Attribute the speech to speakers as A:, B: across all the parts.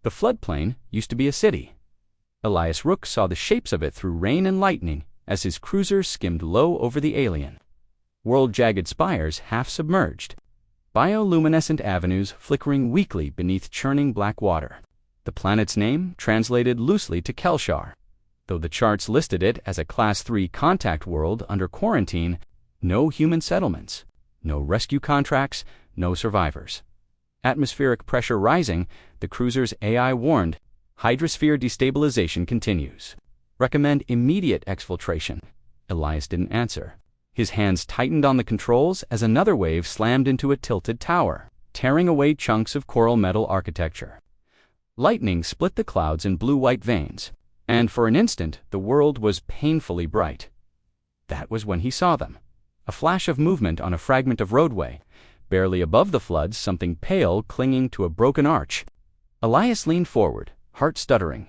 A: The floodplain used to be a city. Elias Rook saw the shapes of it through rain and lightning as his cruiser skimmed low over the alien. World-jagged spires half-submerged, bioluminescent avenues flickering weakly beneath churning black water. The planet's name translated loosely to Kelshar. Though the charts listed it as a Class 3 contact world under quarantine, no human settlements, no rescue contracts, no survivors. Atmospheric pressure rising, the cruiser's AI warned, hydrosphere destabilization continues. Recommend immediate exfiltration. Elias didn't answer. His hands tightened on the controls as another wave slammed into a tilted tower, tearing away chunks of coral metal architecture. Lightning split the clouds in blue-white veins, and for an instant the world was painfully bright. That was when he saw them. A flash of movement on a fragment of roadway. Barely above the floods, something pale clinging to a broken arch. Elias leaned forward, heart stuttering.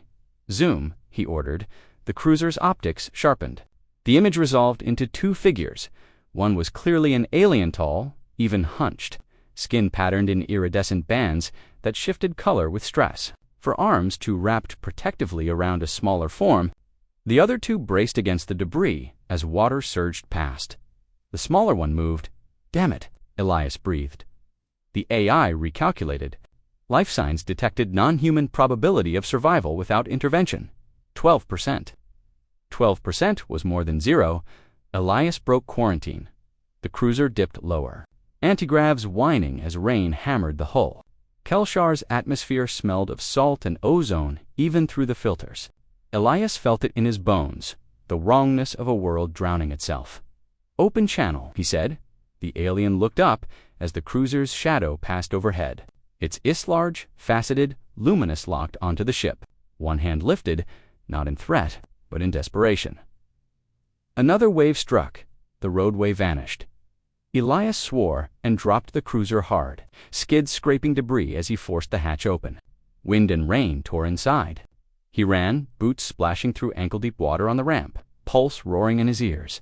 A: "Zoom," he ordered. The cruiser's optics sharpened. The image resolved into two figures. One was clearly an alien, tall, even hunched, skin patterned in iridescent bands that shifted color with stress. For arms two wrapped protectively around a smaller form, the other two braced against the debris as water surged past. The smaller one moved. "Damn it," Elias breathed. The AI recalculated. Life signs detected non-human probability of survival without intervention. 12%. 12% was more than zero. Elias broke quarantine. The cruiser dipped lower. Antigravs whining as rain hammered the hull. Kelshar's atmosphere smelled of salt and ozone even through the filters. Elias felt it in his bones, the wrongness of a world drowning itself. "Open channel," he said. The alien looked up as the cruiser's shadow passed overhead. Its islarge, faceted, luminous locked onto the ship. One hand lifted, not in threat, but in desperation. Another wave struck. The roadway vanished. Elias swore and dropped the cruiser hard, skids scraping debris as he forced the hatch open. Wind and rain tore inside. He ran, boots splashing through ankle-deep water on the ramp, pulse roaring in his ears.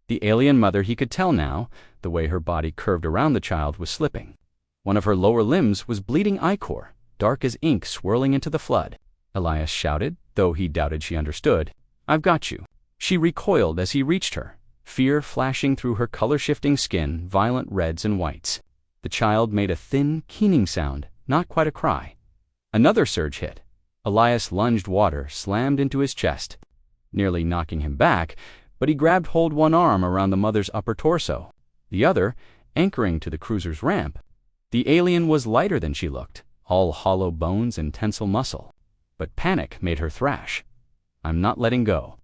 A: The alien mother, he could tell now, the way her body curved around the child, was slipping. One of her lower limbs was bleeding ichor, dark as ink swirling into the flood. Elias shouted, though he doubted she understood, "I've got you." She recoiled as he reached her, fear flashing through her color-shifting skin, violent reds and whites. The child made a thin, keening sound, not quite a cry. Another surge hit. Elias lunged, water slammed into his chest, nearly knocking him back, but he grabbed hold one arm around the mother's upper torso, the other anchoring to the cruiser's ramp. The alien was lighter than she looked, all hollow bones and tensile muscle. But panic made her thrash. "I'm not letting go,"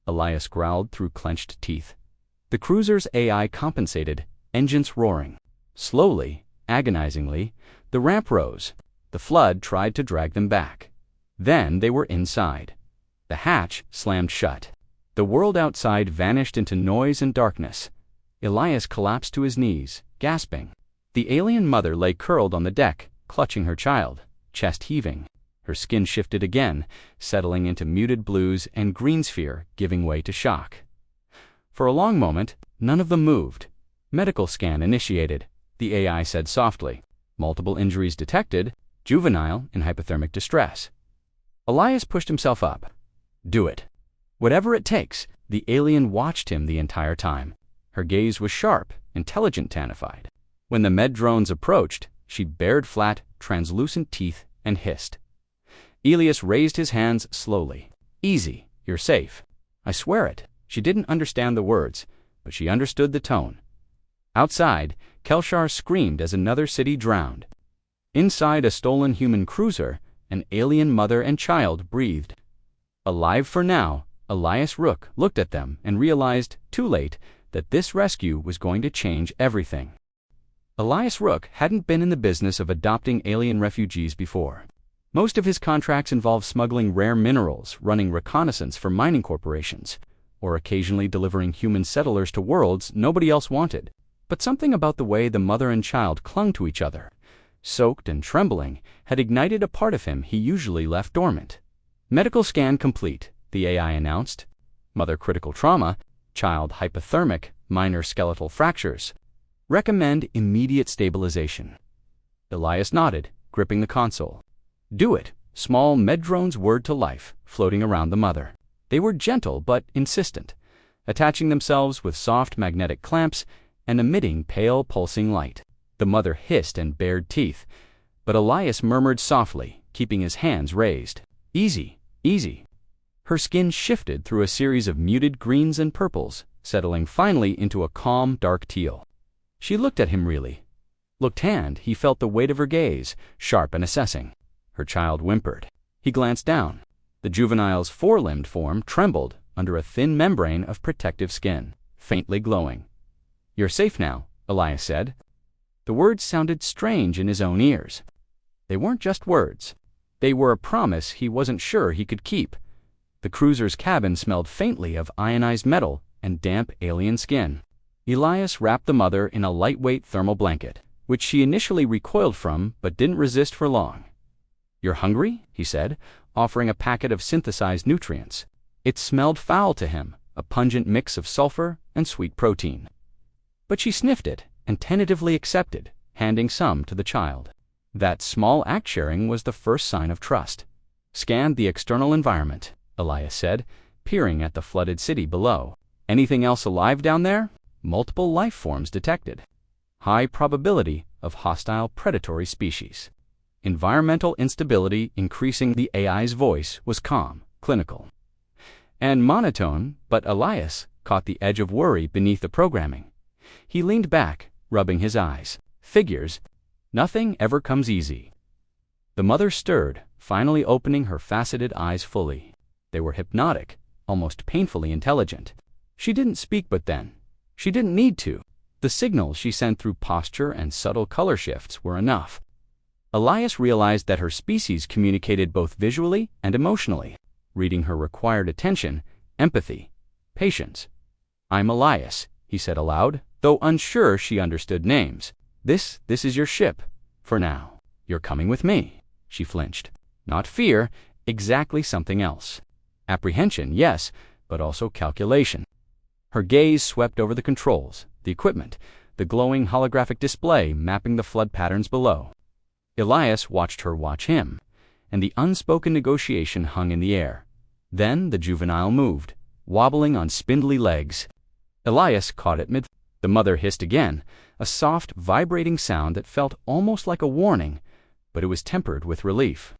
A: Elias growled through clenched teeth. The cruiser's AI compensated, engines roaring. Slowly, agonizingly, the ramp rose. The flood tried to drag them back. Then they were inside. The hatch slammed shut. The world outside vanished into noise and darkness. Elias collapsed to his knees, gasping. The alien mother lay curled on the deck, clutching her child, chest heaving. Her skin shifted again, settling into muted blues and green sphere, giving way to shock. For a long moment, none of them moved. "Medical scan initiated," the AI said softly. "Multiple injuries detected, juvenile in hypothermic distress." Elias pushed himself up. "Do it." "Whatever it takes." The alien watched him the entire time. Her gaze was sharp, intelligent, tanified. When the med drones approached, she bared flat, translucent teeth and hissed. Elias raised his hands slowly. "Easy, you're safe." "I swear it." She didn't understand the words, but she understood the tone. Outside, Kelshar screamed as another city drowned. Inside a stolen human cruiser, an alien mother and child breathed. Alive for now, Elias Rook looked at them and realized, too late, that this rescue was going to change everything. Elias Rook hadn't been in the business of adopting alien refugees before. Most of his contracts involved smuggling rare minerals, running reconnaissance for mining corporations, or occasionally delivering human settlers to worlds nobody else wanted. But something about the way the mother and child clung to each other, soaked and trembling, had ignited a part of him he usually left dormant. "Medical scan complete," the AI announced. "Mother critical trauma, child hypothermic, minor skeletal fractures. Recommend immediate stabilization." Elias nodded, gripping the console. "Do it," small med-drones whirred to life, floating around the mother. They were gentle but insistent, attaching themselves with soft magnetic clamps and emitting pale pulsing light. The mother hissed and bared teeth, but Elias murmured softly, keeping his hands raised. "Easy, easy." Her skin shifted through a series of muted greens and purples, settling finally into a calm, dark teal. She looked at him really. Looked tanned, he felt the weight of her gaze, sharp and assessing. Her child whimpered. He glanced down. The juvenile's four-limbed form trembled under a thin membrane of protective skin, faintly glowing. "You're safe now," Elias said. The words sounded strange in his own ears. They weren't just words. They were a promise he wasn't sure he could keep. The cruiser's cabin smelled faintly of ionized metal and damp alien skin. Elias wrapped the mother in a lightweight thermal blanket, which she initially recoiled from but didn't resist for long. "You're hungry?" he said, offering a packet of synthesized nutrients. It smelled foul to him, a pungent mix of sulfur and sweet protein. But she sniffed it and tentatively accepted, handing some to the child. That small act-sharing was the first sign of trust. "Scan the external environment," Elias said, peering at the flooded city below. "Anything else alive down there?" "Multiple life forms detected. High probability of hostile predatory species." Environmental instability increasing. The AI's voice was calm, clinical, and monotone, but Elias caught the edge of worry beneath the programming. He leaned back, rubbing his eyes. "Figures. Nothing ever comes easy." The mother stirred, finally opening her faceted eyes fully. They were hypnotic, almost painfully intelligent. She didn't speak, but then. She didn't need to. The signals she sent through posture and subtle color shifts were enough. Elias realized that her species communicated both visually and emotionally. Reading her required attention, empathy, patience. "I'm Elias," he said aloud, though unsure she understood names. This is your ship, for now. You're coming with me." She flinched. Not fear, exactly something else. Apprehension, yes, but also calculation. Her gaze swept over the controls, the equipment, the glowing holographic display mapping the flood patterns below. Elias watched her watch him, and the unspoken negotiation hung in the air. Then the juvenile moved, wobbling on spindly legs. Elias caught it mid. The mother hissed again, a soft, vibrating sound that felt almost like a warning, but it was tempered with relief.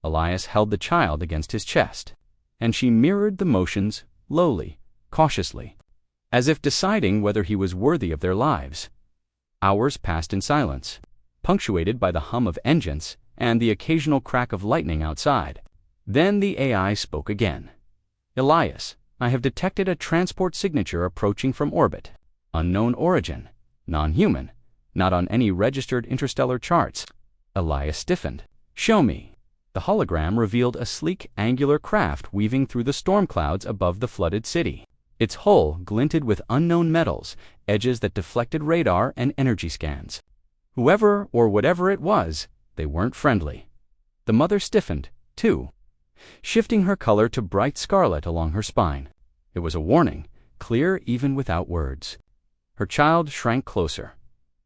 A: Elias held the child against his chest, and she mirrored the motions, lowly, cautiously, as if deciding whether he was worthy of their lives. Hours passed in silence, punctuated by the hum of engines and the occasional crack of lightning outside. Then the AI spoke again. "Elias, I have detected a transport signature approaching from orbit. Unknown origin, non-human, not on any registered interstellar charts." Elias stiffened. "Show me." The hologram revealed a sleek, angular craft weaving through the storm clouds above the flooded city. Its hull glinted with unknown metals, edges that deflected radar and energy scans. Whoever or whatever it was, they weren't friendly. The mother stiffened, too, shifting her color to bright scarlet along her spine. It was a warning, clear even without words. Her child shrank closer.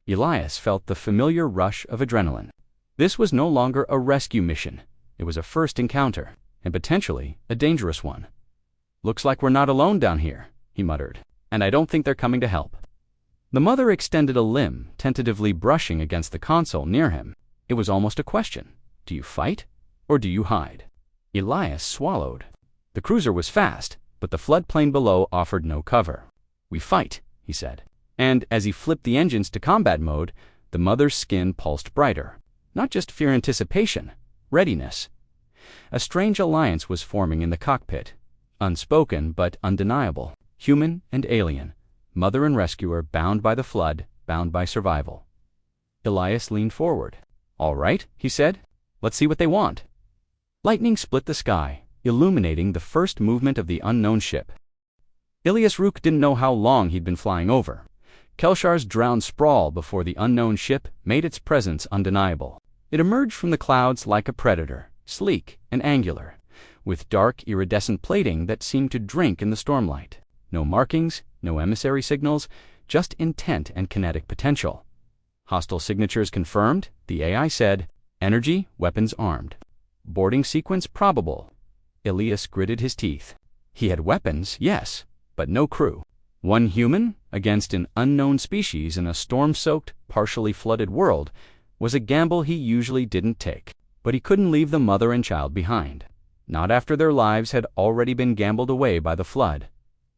A: Elias felt the familiar rush of adrenaline. This was no longer a rescue mission. It was a first encounter, and potentially a dangerous one. "Looks like we're not alone down here," he muttered, "and I don't think they're coming to help." The mother extended a limb, tentatively brushing against the console near him. It was almost a question. Do you fight, or do you hide? Elias swallowed. The cruiser was fast, but the floodplain below offered no cover. "We fight," he said. And as he flipped the engines to combat mode, the mother's skin pulsed brighter. Not just fear, anticipation, readiness. A strange alliance was forming in the cockpit, unspoken but undeniable, human and alien, mother and rescuer bound by the flood, bound by survival. Elias leaned forward. "All right," he said. "Let's see what they want." Lightning split the sky, illuminating the first movement of the unknown ship. Ilias Rook didn't know how long he'd been flying over. Kelshar's drowned sprawl before the unknown ship made its presence undeniable. It emerged from the clouds like a predator, sleek and angular, with dark iridescent plating that seemed to drink in the stormlight. No markings, no emissary signals, just intent and kinetic potential. Hostile signatures confirmed, the AI said, energy, weapons armed. Boarding sequence probable. Elias gritted his teeth. He had weapons, yes, but no crew. One human against an unknown species in a storm-soaked, partially flooded world was a gamble he usually didn't take. But he couldn't leave the mother and child behind. Not after their lives had already been gambled away by the flood.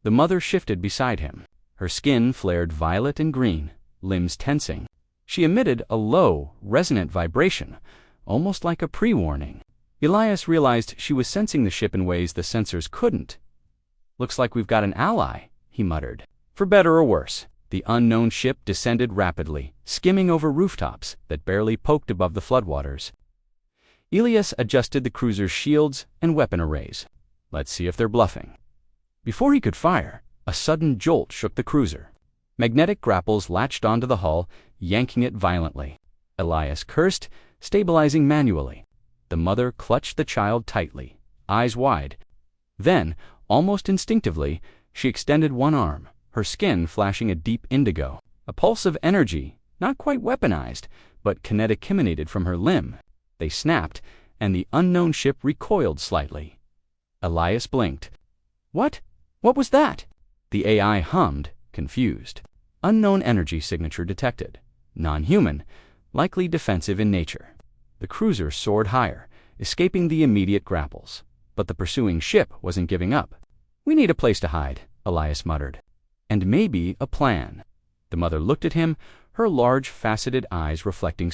A: The mother shifted beside him. Her skin flared violet and green, limbs tensing. She emitted a low, resonant vibration, almost like a pre-warning. Elias realized she was sensing the ship in ways the sensors couldn't. "Looks like we've got an ally," he muttered. For better or worse, the unknown ship descended rapidly, skimming over rooftops that barely poked above the floodwaters. Elias adjusted the cruiser's shields and weapon arrays. Let's see if they're bluffing. Before he could fire, a sudden jolt shook the cruiser. Magnetic grapples latched onto the hull, yanking it violently. Elias cursed, stabilizing manually. The mother clutched the child tightly, eyes wide. Then, almost instinctively, she extended one arm, her skin flashing a deep indigo. A pulse of energy, not quite weaponized, but kinetic emanated from her limb. They snapped, and the unknown ship recoiled slightly. Elias blinked. What? What was that? The AI hummed, confused. Unknown energy signature detected. Non-human, likely defensive in nature. The cruiser soared higher, escaping the immediate grapples. But the pursuing ship wasn't giving up. "We need a place to hide," Elias muttered. "And maybe a plan." The mother looked at him, her large, faceted eyes reflecting.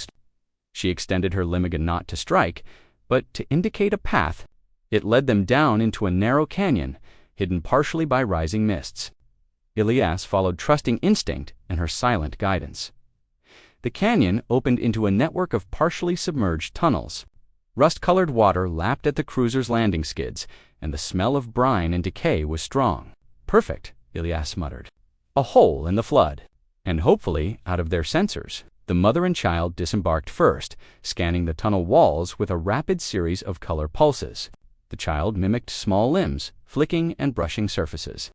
A: She extended her Limigan not to strike, but to indicate a path. It led them down into a narrow canyon, hidden partially by rising mists. Elias followed trusting instinct and her silent guidance. The canyon opened into a network of partially submerged tunnels. Rust-colored water lapped at the cruiser's landing skids, and the smell of brine and decay was strong. "Perfect," Elias muttered. "A hole in the flood." And hopefully out of their sensors. The mother and child disembarked first, scanning the tunnel walls with a rapid series of color pulses. The child mimicked small limbs, flicking and brushing surfaces.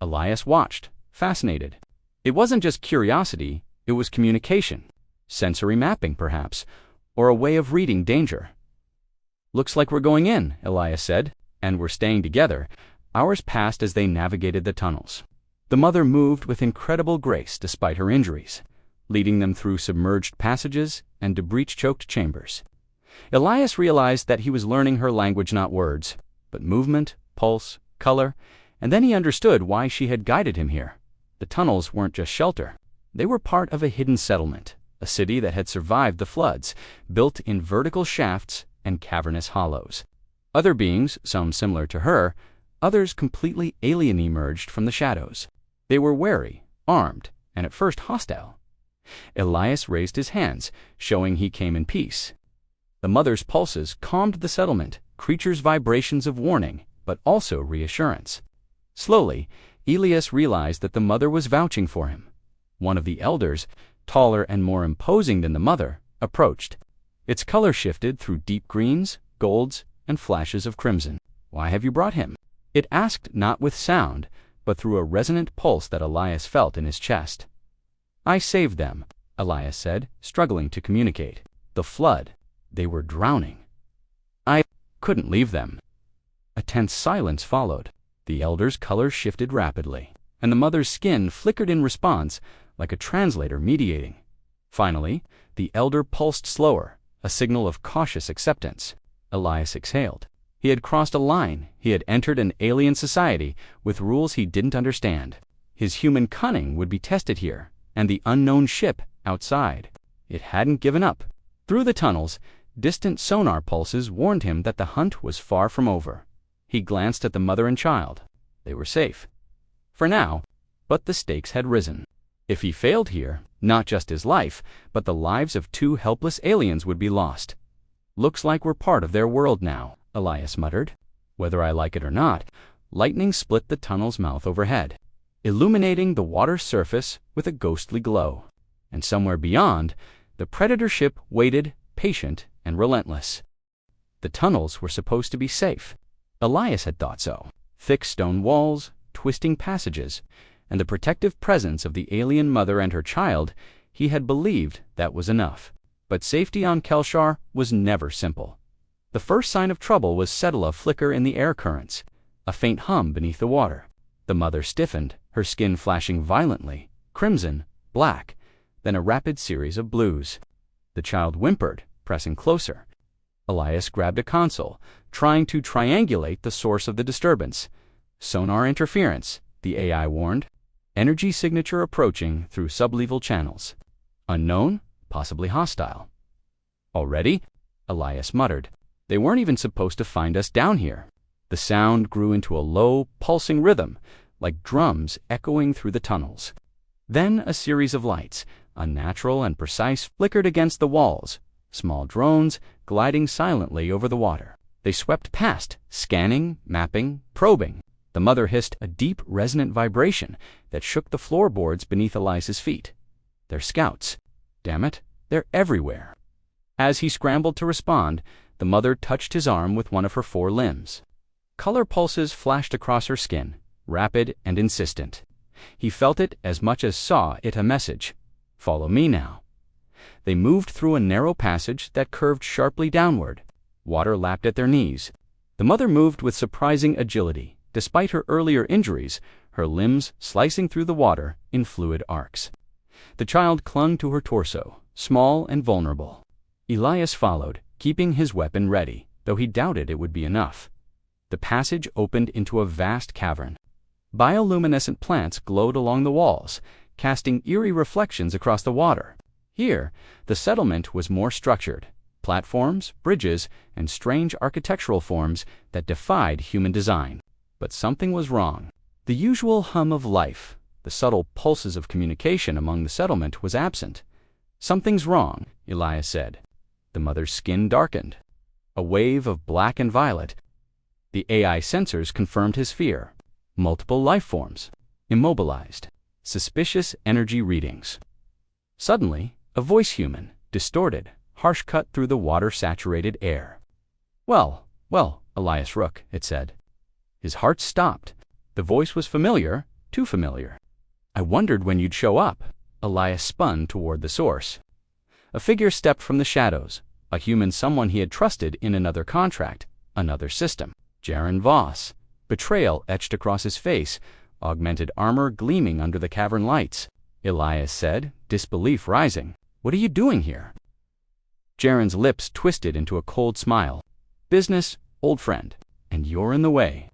A: Elias watched, fascinated. It wasn't just curiosity, it was communication. Sensory mapping, perhaps, or a way of reading danger. "Looks like we're going in," Elias said, "and we're staying together." Hours passed as they navigated the tunnels. The mother moved with incredible grace despite her injuries, leading them through submerged passages and debris-choked chambers. Elias realized that he was learning her language, not words, but movement, pulse, color, and then he understood why she had guided him here. The tunnels weren't just shelter. They were part of a hidden settlement, a city that had survived the floods, built in vertical shafts and cavernous hollows. Other beings, some similar to her, others completely alien, emerged from the shadows. They were wary, armed, and at first hostile. Elias raised his hands, showing he came in peace. The mother's pulses calmed the settlement, creatures' vibrations of warning, but also reassurance. Slowly, Elias realized that the mother was vouching for him. One of the elders, taller and more imposing than the mother, approached. Its color shifted through deep greens, golds, and flashes of crimson. "Why have you brought him?" It asked not with sound, but through a resonant pulse that Elias felt in his chest. "I saved them," Elias said, struggling to communicate. "The flood. They were drowning. I couldn't leave them." A tense silence followed. The elder's color shifted rapidly, and the mother's skin flickered in response, like a translator mediating. Finally, the elder pulsed slower, a signal of cautious acceptance. Elias exhaled. He had crossed a line. He had entered an alien society with rules he didn't understand. His human cunning would be tested here, and the unknown ship outside. It hadn't given up. Through the tunnels, distant sonar pulses warned him that the hunt was far from over. He glanced at the mother and child. They were safe. For now, but the stakes had risen. If he failed here, not just his life, but the lives of two helpless aliens would be lost. "Looks like we're part of their world now," Elias muttered. Whether I like it or not, lightning split the tunnel's mouth overhead, illuminating the water's surface with a ghostly glow. And somewhere beyond, the predator ship waited, patient and relentless. The tunnels were supposed to be safe. Elias had thought so. Thick stone walls, twisting passages, and the protective presence of the alien mother and her child, he had believed that was enough. But safety on Kelshar was never simple. The first sign of trouble was a flicker in the air currents, a faint hum beneath the water. The mother stiffened, her skin flashing violently, crimson, black, then a rapid series of blues. The child whimpered, pressing closer. Elias grabbed a console, trying to triangulate the source of the disturbance. Sonar interference, the AI warned. Energy signature approaching through sublethal channels. Unknown, possibly hostile. Already? Elias muttered. They weren't even supposed to find us down here. The sound grew into a low, pulsing rhythm, like drums echoing through the tunnels. Then a series of lights, unnatural and precise, flickered against the walls, small drones gliding silently over the water. They swept past, scanning, mapping, probing. The mother hissed a deep, resonant vibration that shook the floorboards beneath Elias's feet. They're scouts. Damn it, they're everywhere. As he scrambled to respond, the mother touched his arm with one of her 4 limbs. Color pulses flashed across her skin, rapid and insistent. He felt it as much as saw it a message. Follow me now. They moved through a narrow passage that curved sharply downward. Water lapped at their knees. The mother moved with surprising agility, despite her earlier injuries, her limbs slicing through the water in fluid arcs. The child clung to her torso, small and vulnerable. Elias followed, keeping his weapon ready, though he doubted it would be enough. The passage opened into a vast cavern. Bioluminescent plants glowed along the walls, casting eerie reflections across the water. Here, the settlement was more structured. Platforms, bridges, and strange architectural forms that defied human design. But something was wrong. The usual hum of life, the subtle pulses of communication among the settlement, was absent. Something's wrong, Elias said. The mother's skin darkened. A wave of black and violet. The AI sensors confirmed his fear. Multiple life forms. Immobilized. Suspicious energy readings. Suddenly, a voice, human, distorted, harsh, cut through the water-saturated air. Well, Elias Rook, it said. His heart stopped. The voice was familiar, too familiar. I wondered when you'd show up. Elias spun toward the source. A figure stepped from the shadows, a human, someone he had trusted in another contract, another system. Jaren Voss. Betrayal etched across his face, augmented armor gleaming under the cavern lights. Elias said, disbelief rising. What are you doing here? Jaren's lips twisted into a cold smile. Business, old friend, and you're in the way.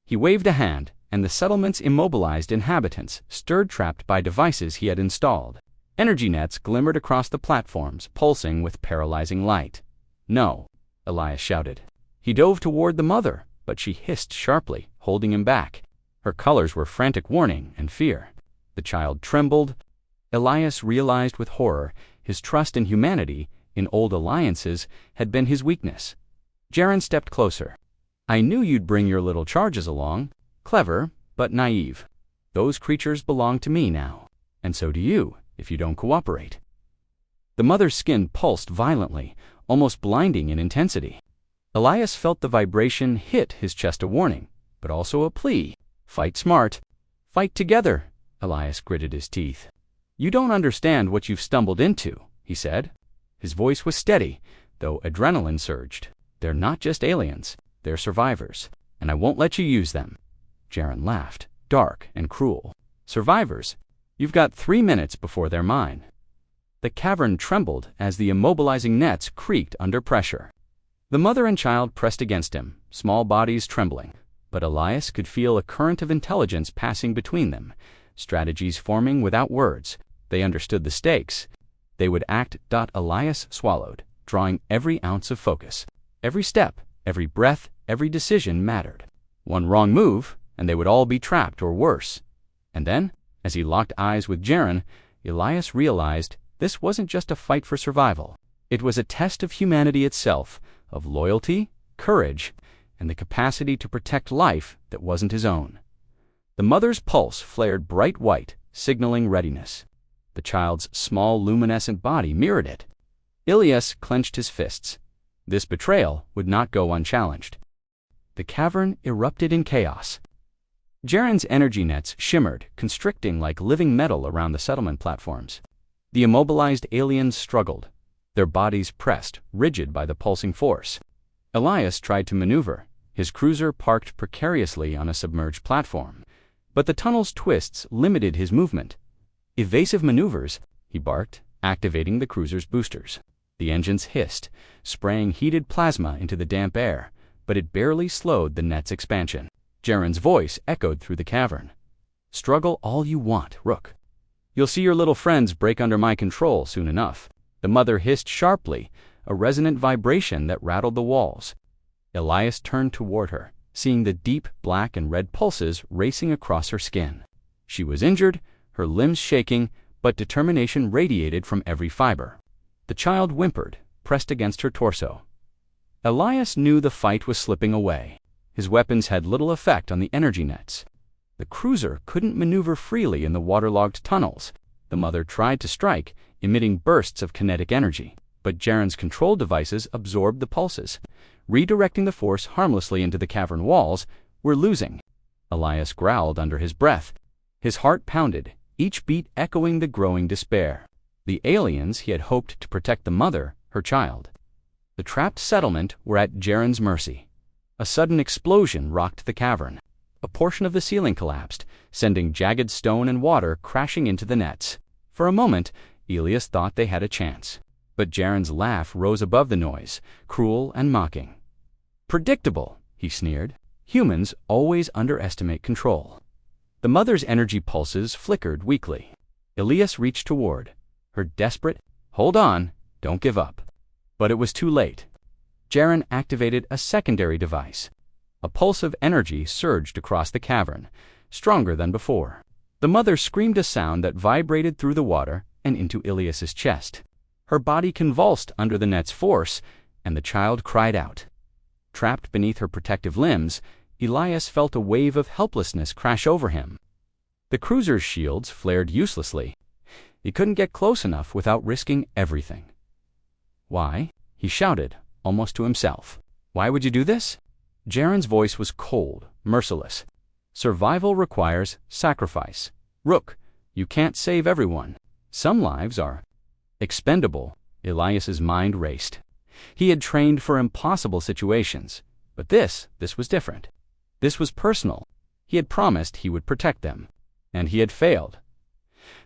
A: He waved a hand, and the settlement's immobilized inhabitants stirred, trapped by devices he had installed. Energy nets glimmered across the platforms, pulsing with paralyzing light. No, Elias shouted. He dove toward the mother, but she hissed sharply, holding him back. Her colors were frantic warning and fear. The child trembled. Elias realized with horror his trust in humanity, in old alliances, had been his weakness. Jaren stepped closer. I knew you'd bring your little charges along. Clever, but naive. Those creatures belong to me now. And so do you, if you don't cooperate. The mother's skin pulsed violently, almost blinding in intensity. Elias felt the vibration hit his chest, a warning, but also a plea. Fight smart. Fight together. Elias gritted his teeth. You don't understand what you've stumbled into, he said. His voice was steady, though adrenaline surged. They're not just aliens. They're survivors, and I won't let you use them. Jaren laughed, dark and cruel. Survivors? You've got 3 minutes before they're mine. The cavern trembled as the immobilizing nets creaked under pressure. The mother and child pressed against him, small bodies trembling. But Elias could feel a current of intelligence passing between them, strategies forming without words. They understood the stakes. They would act. Elias swallowed, drawing every ounce of focus. Every step, every breath, every decision mattered. One wrong move, and they would all be trapped or worse. And then, as he locked eyes with Jaren, Elias realized this wasn't just a fight for survival. It was a test of humanity itself, of loyalty, courage, and the capacity to protect life that wasn't his own. The mother's pulse flared bright white, signaling readiness. The child's small luminescent body mirrored it. Elias clenched his fists. This betrayal would not go unchallenged. The cavern erupted in chaos. Jaren's energy nets shimmered, constricting like living metal around the settlement platforms. The immobilized aliens struggled, their bodies pressed, rigid by the pulsing force. Elias tried to maneuver, his cruiser parked precariously on a submerged platform. But the tunnel's twists limited his movement. "Evasive maneuvers," he barked, activating the cruiser's boosters. The engines hissed, spraying heated plasma into the damp air, but it barely slowed the net's expansion. Jaren's voice echoed through the cavern. "Struggle all you want, Rook. You'll see your little friends break under my control soon enough." The mother hissed sharply, a resonant vibration that rattled the walls. Elias turned toward her, seeing the deep black and red pulses racing across her skin. She was injured, her limbs shaking, but determination radiated from every fiber. The child whimpered, pressed against her torso. Elias knew the fight was slipping away. His weapons had little effect on the energy nets. The cruiser couldn't maneuver freely in the waterlogged tunnels. The mother tried to strike, emitting bursts of kinetic energy, but Jaren's control devices absorbed the pulses, redirecting the force harmlessly into the cavern walls. "We're losing." Elias growled under his breath. His heart pounded, each beat echoing the growing despair. The aliens he had hoped to protect the mother, her child. The trapped settlement were at Jaren's mercy. A sudden explosion rocked the cavern. A portion of the ceiling collapsed, sending jagged stone and water crashing into the nets. For a moment, Elias thought they had a chance. But Jaren's laugh rose above the noise, cruel and mocking. "Predictable," he sneered. "Humans always underestimate control." The mother's energy pulses flickered weakly. Elias reached toward her, desperate, "Hold on, don't give up." But it was too late. Jaren activated a secondary device. A pulse of energy surged across the cavern, stronger than before. The mother screamed a sound that vibrated through the water and into Elias's chest. Her body convulsed under the net's force, and the child cried out. Trapped beneath her protective limbs, Elias felt a wave of helplessness crash over him. The cruiser's shields flared uselessly. He couldn't get close enough without risking everything. "Why?" he shouted, almost to himself. "Why would you do this?" Jaren's voice was cold, merciless. "Survival requires sacrifice. Rook, you can't save everyone. Some lives are expendable." Elias's mind raced. He had trained for impossible situations, but this was different. This was personal. He had promised he would protect them, and he had failed.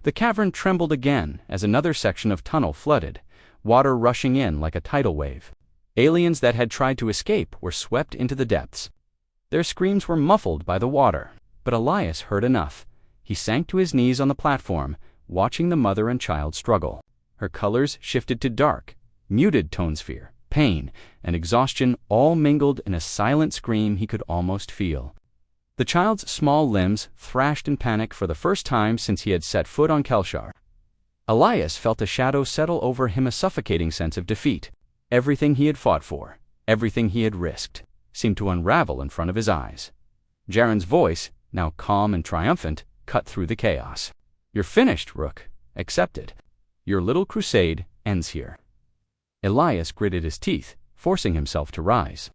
A: The cavern trembled again as another section of tunnel flooded, water rushing in like a tidal wave. Aliens that had tried to escape were swept into the depths. Their screams were muffled by the water, but Elias heard enough. He sank to his knees on the platform, watching the mother and child struggle. Her colors shifted to dark, muted tone sphere, pain, and exhaustion all mingled in a silent scream he could almost feel. The child's small limbs thrashed in panic for the first time since he had set foot on Kelshar. Elias felt a shadow settle over him, a suffocating sense of defeat. Everything he had fought for, everything he had risked, seemed to unravel in front of his eyes. Jaren's voice, now calm and triumphant, cut through the chaos. "You're finished, Rook. Accept it. Your little crusade ends here." Elias gritted his teeth, forcing himself to rise.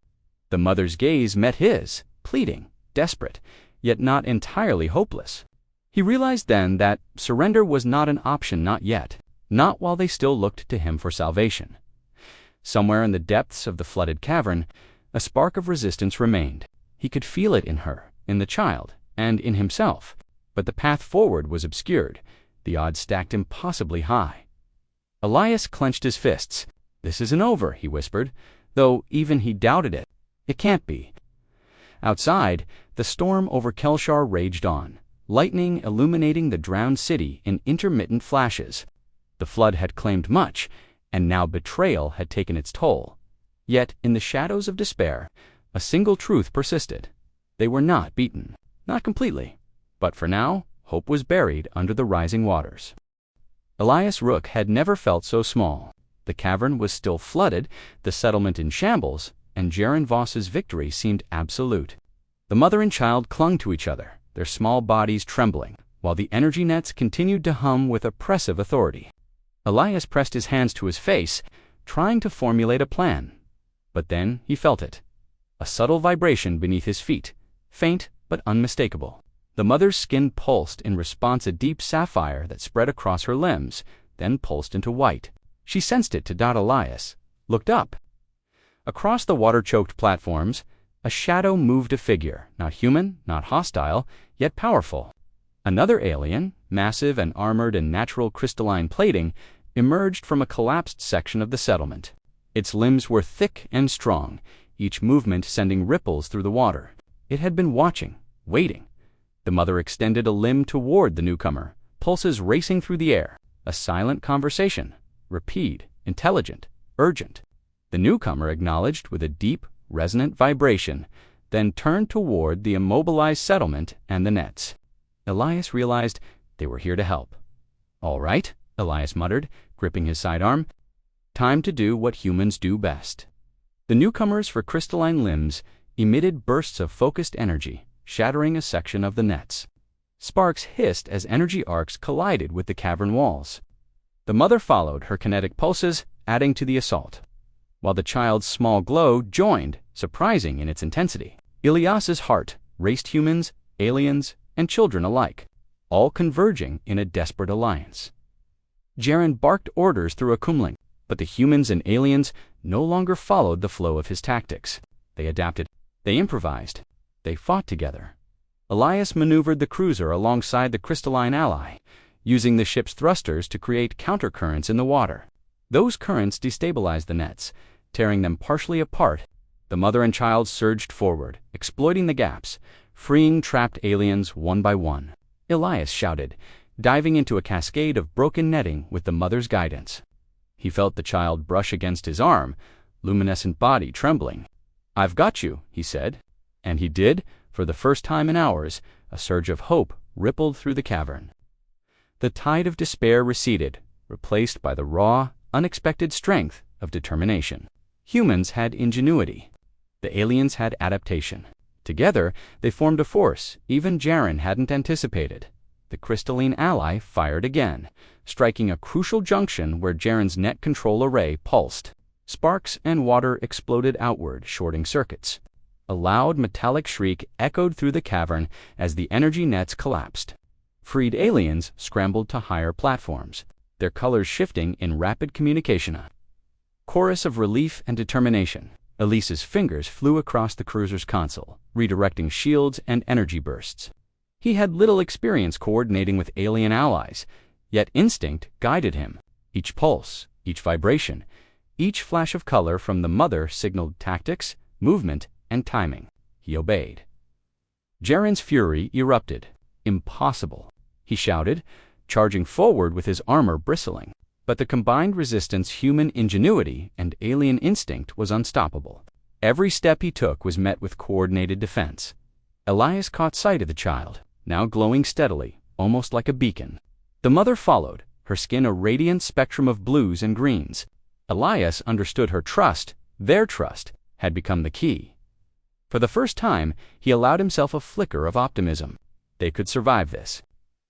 A: The mother's gaze met his, pleading, desperate, yet not entirely hopeless. He realized then that surrender was not an option, not yet, not while they still looked to him for salvation. Somewhere in the depths of the flooded cavern, a spark of resistance remained. He could feel it in her, in the child, and in himself. But the path forward was obscured, the odds stacked impossibly high. Elias clenched his fists. "This isn't over," he whispered, though even he doubted it. "It can't be." Outside, the storm over Kelshar raged on, lightning illuminating the drowned city in intermittent flashes. The flood had claimed much, and now betrayal had taken its toll. Yet, in the shadows of despair, a single truth persisted. They were not beaten. Not completely. But for now, hope was buried under the rising waters. Elias Rook had never felt so small. The cavern was still flooded, the settlement in shambles, and Jaren Voss's victory seemed absolute. The mother and child clung to each other, their small bodies trembling, while the energy nets continued to hum with oppressive authority. Elias pressed his hands to his face, trying to formulate a plan. But then he felt it. A subtle vibration beneath his feet, faint but unmistakable. The mother's skin pulsed in response, a deep sapphire that spread across her limbs, then pulsed into white. She sensed it to Elias, looked up. Across the water-choked platforms, a shadow moved a figure, not human, not hostile, yet powerful. Another alien, massive and armored in natural crystalline plating, emerged from a collapsed section of the settlement. Its limbs were thick and strong, each movement sending ripples through the water. It had been watching, waiting. The mother extended a limb toward the newcomer, pulses racing through the air. A silent conversation, rapide, intelligent, urgent. The newcomer acknowledged with a deep, resonant vibration, then turned toward the immobilized settlement and the nets. Elias realized they were here to help. "All right," Elias muttered, gripping his sidearm. "Time to do what humans do best." The newcomers for crystalline limbs emitted bursts of focused energy, shattering a section of the nets. Sparks hissed as energy arcs collided with the cavern walls. The mother followed, her kinetic pulses adding to the assault, while the child's small glow joined, surprising in its intensity. Elias's heart raced humans, aliens, and children alike, all converging in a desperate alliance. Jaren barked orders through a HumAlien, but the humans and aliens no longer followed the flow of his tactics. They adapted, they improvised, they fought together. Elias maneuvered the cruiser alongside the crystalline ally, using the ship's thrusters to create countercurrents in the water. Those currents destabilized the nets, tearing them partially apart. The mother and child surged forward, exploiting the gaps, freeing trapped aliens one by one. Elias shouted, diving into a cascade of broken netting with the mother's guidance. He felt the child brush against his arm, luminescent body trembling. "I've got you," he said. And he did. For the first time in hours, a surge of hope rippled through the cavern. The tide of despair receded, replaced by the raw, unexpected strength of determination. Humans had ingenuity. The aliens had adaptation. Together, they formed a force even Jaren hadn't anticipated. The crystalline ally fired again, striking a crucial junction where Jaren's net control array pulsed. Sparks and water exploded outward, shorting circuits. A loud metallic shriek echoed through the cavern as the energy nets collapsed. Freed aliens scrambled to higher platforms, their colors shifting in rapid communication. Chorus of relief and determination. Elise's fingers flew across the cruiser's console, redirecting shields and energy bursts. He had little experience coordinating with alien allies, yet instinct guided him. Each pulse, each vibration, each flash of color from the mother signaled tactics, movement, and timing. He obeyed. Jaren's fury erupted. "Impossible," he shouted, charging forward with his armor bristling. But the combined resistance, human ingenuity, and alien instinct was unstoppable. Every step he took was met with coordinated defense. Elias caught sight of the child, now glowing steadily, almost like a beacon. The mother followed, her skin a radiant spectrum of blues and greens. Elias understood her trust, their trust, had become the key. For the first time, he allowed himself a flicker of optimism. They could survive this.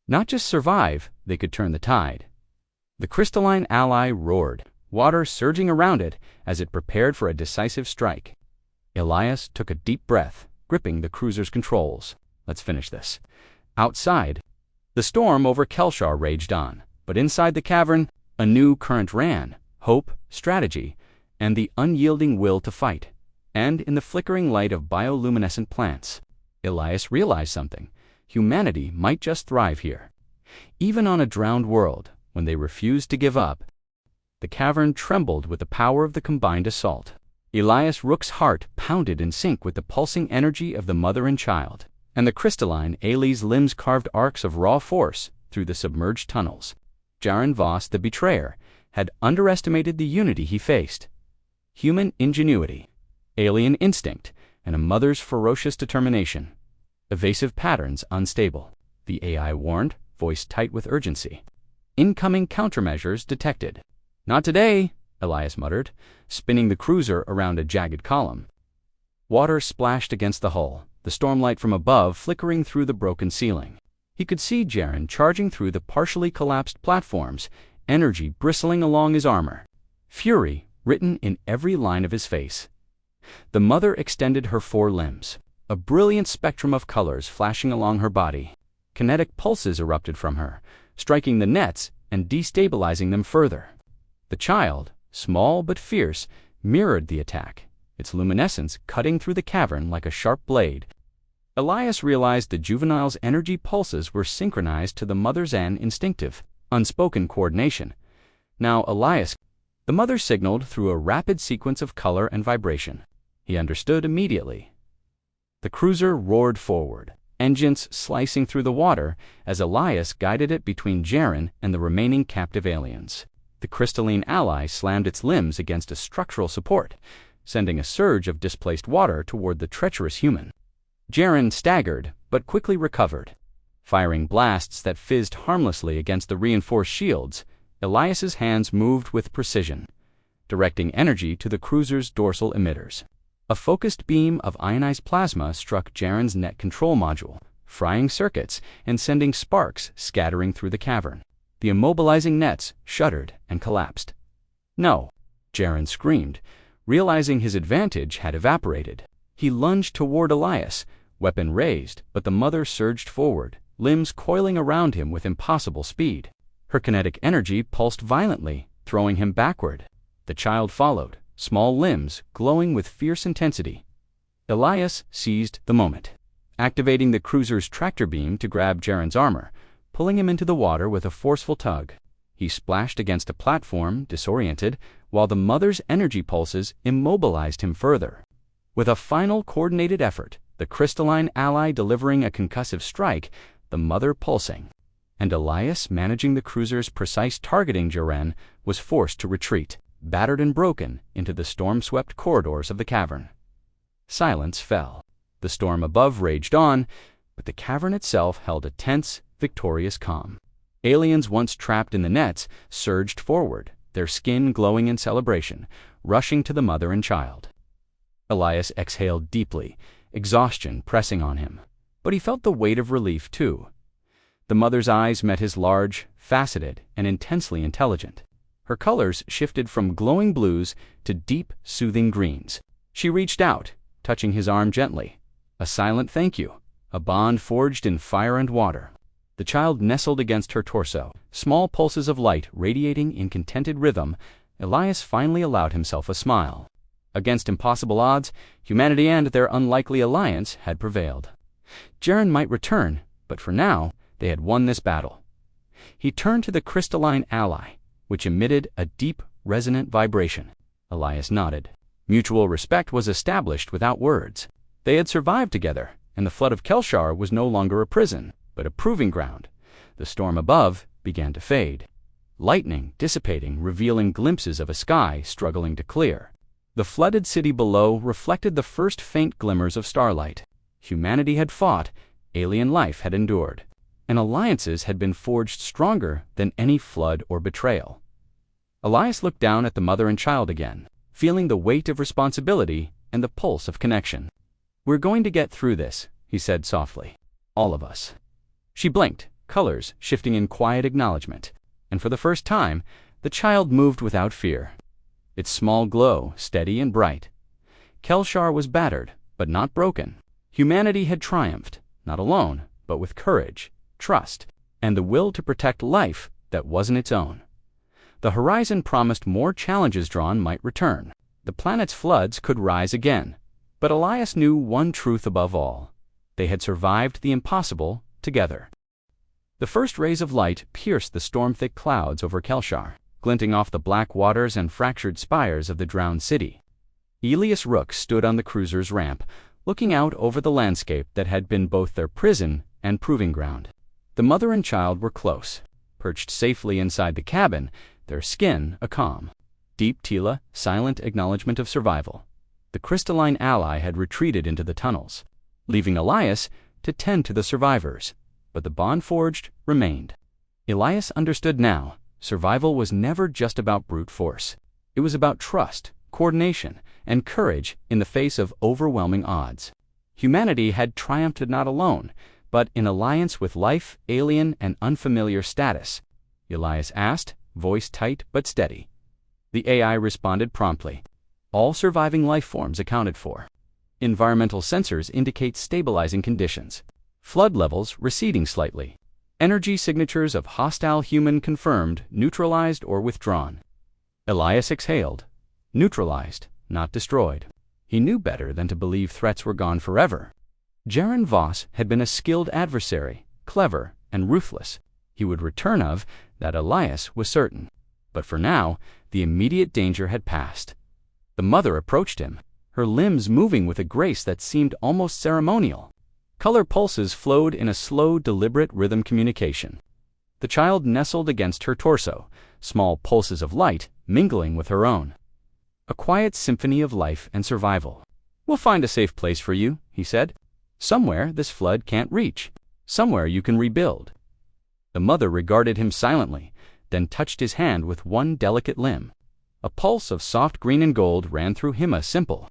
A: Not just survive, they could turn the tide. The crystalline ally roared, water surging around it as it prepared for a decisive strike. Elias took a deep breath, gripping the cruiser's controls. "Let's finish this." Outside, the storm over Kelshar raged on, but inside the cavern, a new current ran, hope, strategy, and the unyielding will to fight. And in the flickering light of bioluminescent plants, Elias realized something. Humanity might just thrive here. Even on a drowned world, when they refused to give up, the cavern trembled with the power of the combined assault. Elias Rook's heart pounded in sync with the pulsing energy of the mother and child, and the crystalline Ailey's limbs carved arcs of raw force through the submerged tunnels. Jaren Voss, the betrayer, had underestimated the unity he faced. Human ingenuity, alien instinct, and a mother's ferocious determination. Evasive patterns unstable. The AI warned, voice tight with urgency. Incoming countermeasures detected. "Not today," Elias muttered, spinning the cruiser around a jagged column. Water splashed against the hull, the stormlight from above flickering through the broken ceiling. He could see Jaren charging through the partially collapsed platforms, energy bristling along his armor, fury written in every line of his face. The mother extended her four limbs, a brilliant spectrum of colors flashing along her body. Kinetic pulses erupted from her, striking the nets and destabilizing them further. The child, small but fierce, mirrored the attack, its luminescence cutting through the cavern like a sharp blade. Elias realized the juvenile's energy pulses were synchronized to the mother's instinctive, unspoken coordination. Now Elias, the mother signaled through a rapid sequence of color and vibration. He understood immediately. The cruiser roared forward, engines slicing through the water as Elias guided it between Jaren and the remaining captive aliens. The crystalline ally slammed its limbs against a structural support, sending a surge of displaced water toward the treacherous human. Jaren staggered, but quickly recovered. Firing blasts that fizzed harmlessly against the reinforced shields, Elias's hands moved with precision, directing energy to the cruiser's dorsal emitters. A focused beam of ionized plasma struck Jaren's net control module, frying circuits and sending sparks scattering through the cavern. The immobilizing nets shuddered and collapsed. "No!" Jaren screamed, realizing his advantage had evaporated. He lunged toward Elias, weapon raised, but the mother surged forward, limbs coiling around him with impossible speed. Her kinetic energy pulsed violently, throwing him backward. The child followed, small limbs glowing with fierce intensity. Elias seized the moment, activating the cruiser's tractor beam to grab Jaren's armor, pulling him into the water with a forceful tug. He splashed against a platform, disoriented, while the mother's energy pulses immobilized him further. With a final coordinated effort, the crystalline ally delivering a concussive strike, the mother pulsing, and Elias managing the cruiser's precise targeting, Jaren was forced to retreat, battered and broken, into the storm-swept corridors of the cavern. Silence fell. The storm above raged on, but the cavern itself held a tense, victorious calm. Aliens once trapped in the nets surged forward, their skin glowing in celebration, rushing to the mother and child. Elias exhaled deeply, exhaustion pressing on him, but he felt the weight of relief too. The mother's eyes met his large, faceted, and intensely intelligent. Her colors shifted from glowing blues to deep, soothing greens. She reached out, touching his arm gently. A silent thank you, a bond forged in fire and water. The child nestled against her torso, small pulses of light radiating in contented rhythm. Elias finally allowed himself a smile. Against impossible odds, humanity and their unlikely alliance had prevailed. Jaren might return, but for now, they had won this battle. He turned to the crystalline ally, which emitted a deep, resonant vibration. Elias nodded. Mutual respect was established without words. They had survived together, and the flood of Kelshar was no longer a prison, but a proving ground. The storm above began to fade. Lightning dissipating, revealing glimpses of a sky struggling to clear. The flooded city below reflected the first faint glimmers of starlight. Humanity had fought, alien life had endured, and alliances had been forged stronger than any flood or betrayal. Elias looked down at the mother and child again, feeling the weight of responsibility and the pulse of connection. "We're going to get through this," he said softly. "All of us." She blinked, colors shifting in quiet acknowledgement, and for the first time, the child moved without fear. Its small glow steady and bright. Kelshar was battered, but not broken. Humanity had triumphed, not alone, but with courage, trust, and the will to protect life that wasn't its own. The horizon promised more challenges drawn might return. The planet's floods could rise again. But Elias knew one truth above all. They had survived the impossible together. The first rays of light pierced the storm-thick clouds over Kelshar, glinting off the black waters and fractured spires of the drowned city. Elias Rook stood on the cruiser's ramp, looking out over the landscape that had been both their prison and proving ground. The mother and child were close, perched safely inside the cabin, their skin a calm. Deep Tila, silent acknowledgement of survival. The crystalline ally had retreated into the tunnels, leaving Elias to tend to the survivors, but the bond forged remained. Elias understood now, survival was never just about brute force. It was about trust, coordination, and courage in the face of overwhelming odds. Humanity had triumphed not alone, but in alliance with life, alien, and unfamiliar status. Elias asked, voice tight but steady. The AI responded promptly. All surviving life forms accounted for. Environmental sensors indicate stabilizing conditions. Flood levels receding slightly. Energy signatures of hostile human confirmed, neutralized or withdrawn. Elias exhaled. Neutralized, not destroyed. He knew better than to believe threats were gone forever. Jaren Voss had been a skilled adversary, clever and ruthless. He would return of, that Elias was certain. But for now, the immediate danger had passed. The mother approached him, her limbs moving with a grace that seemed almost ceremonial. Color pulses flowed in a slow, deliberate rhythm communication. The child nestled against her torso, small pulses of light mingling with her own. A quiet symphony of life and survival. "We'll find a safe place for you," he said. "Somewhere this flood can't reach. Somewhere you can rebuild." The mother regarded him silently, then touched his hand with one delicate limb. A pulse of soft green and gold ran through him, a simple,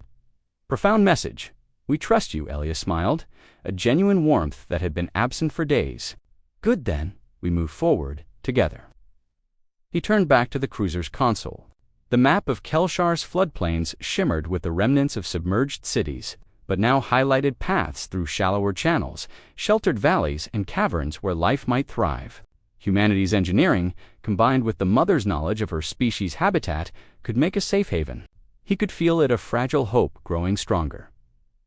A: profound message. "We trust you," Elias smiled, a genuine warmth that had been absent for days. "Good then, we move forward together." He turned back to the cruiser's console. The map of Kelshar's floodplains shimmered with the remnants of submerged cities, but now highlighted paths through shallower channels, sheltered valleys and caverns where life might thrive. Humanity's engineering, combined with the mother's knowledge of her species' habitat, could make a safe haven. He could feel it, a fragile hope growing stronger.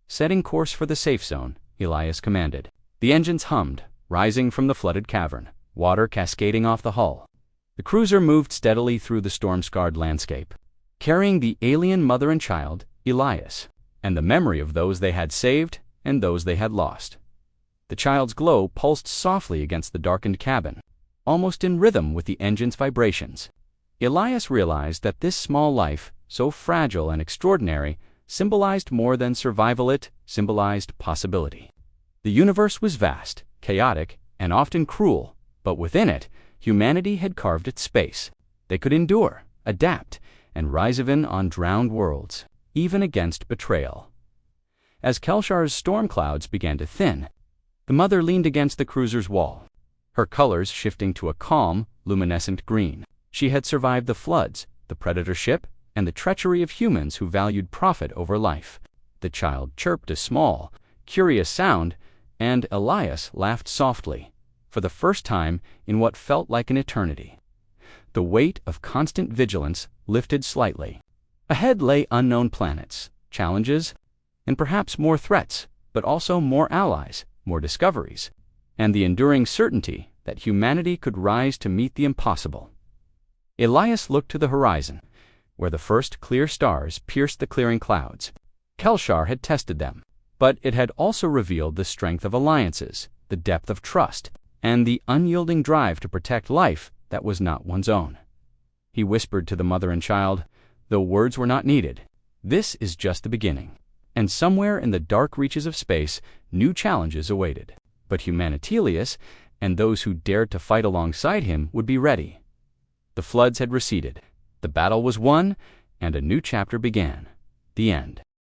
A: Setting course for the safe zone, Elias commanded. The engines hummed, rising from the flooded cavern, water cascading off the hull. The cruiser moved steadily through the storm-scarred landscape, carrying the alien mother and child, Elias, and the memory of those they had saved and those they had lost. The child's glow pulsed softly against the darkened cabin, almost in rhythm with the engine's vibrations. Elias realized that this small life, so fragile and extraordinary, symbolized more than survival. It symbolized possibility. The universe was vast, chaotic, and often cruel, but within it, humanity had carved its space. They could endure, adapt, and rise even on drowned worlds, even against betrayal. As Kelshar's storm clouds began to thin, the mother leaned against the cruiser's wall, her colors shifting to a calm, luminescent green. She had survived the floods, the predator ship, and the treachery of humans who valued profit over life. The child chirped a small, curious sound, and Elias laughed softly, for the first time in what felt like an eternity. The weight of constant vigilance lifted slightly. Ahead lay unknown planets, challenges, and perhaps more threats, but also more allies, more discoveries, and the enduring certainty that humanity could rise to meet the impossible. Elias looked to the horizon, where the first clear stars pierced the clearing clouds. Kelshar had tested them, but it had also revealed the strength of alliances, the depth of trust, and the unyielding drive to protect life that was not one's own. He whispered to the mother and child, though words were not needed, "This is just the beginning." And somewhere in the dark reaches of space, new challenges awaited. But Humanitelius, and those who dared to fight alongside him, would be ready. The floods had receded, the battle was won, and a new chapter began. The end.